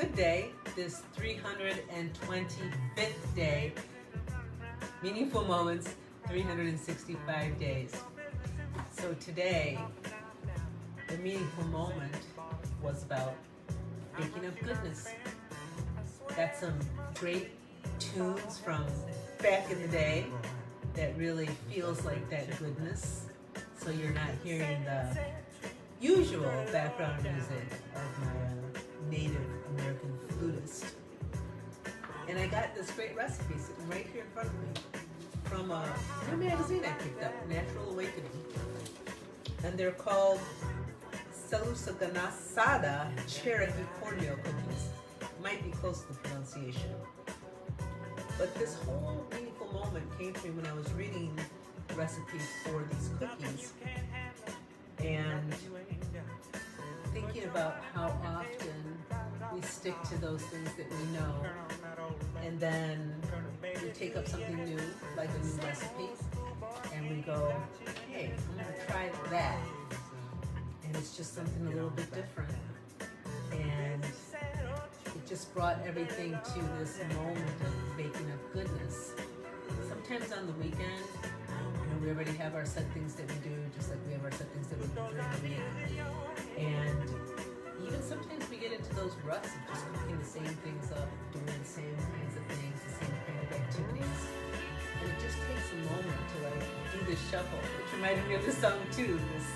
good day, this 325th day. Meaningful moments, 365 days. So today, the meaningful moment was about baking up goodness. Got some great tunes from back in the day that really feels like that goodness. So you're not hearing the usual background music of my Native American flutist. And I got this great recipe sitting right here in front of me from a new magazine I picked up, Natural Awakening. And they're called Salusaganasada Cherokee cornmeal cookies. Might be close to the pronunciation. But this whole meaningful moment came to me when I was reading recipes for these cookies and thinking about how often we stick to those things that we know, and then we take up something new, like a new recipe, and we go, hey, I'm going to try that. And it's just something a little bit different. And it just brought everything to this moment of baking up goodness. Sometimes on the weekend, we already have our set things that we do, just like we have our set things that we do during the week. And even sometimes we get into those ruts of just cooking the same things up, doing the same kinds of things, the same kind of activities. And it just takes a moment to like do this shuffle, which reminded me of the song too, this,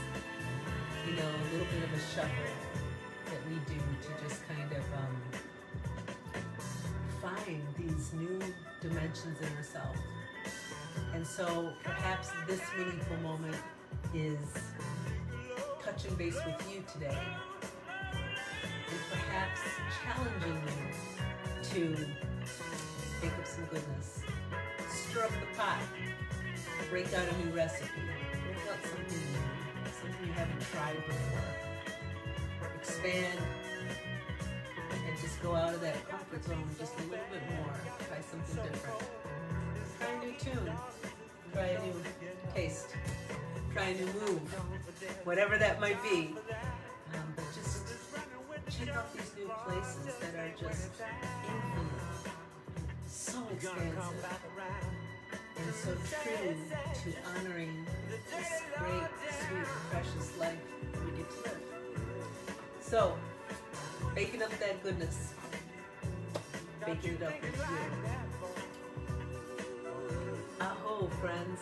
a little bit of a shuffle that we do to just kind of find these new dimensions in ourselves. And so perhaps this meaningful moment is touching base with you today, and perhaps challenging you to think of some goodness, stir up the pot, break out a new recipe, break out something new, something you haven't tried before, expand, and just go out of that comfort zone just a little bit more, try something different. Try a new tune, try a new taste, try a new move, whatever that might be. But just check out these new places that are just infinite, so expansive, and so true to honoring this great, sweet, precious life that we get to live. So, baking up that goodness, baking it up with you. Aho, friends.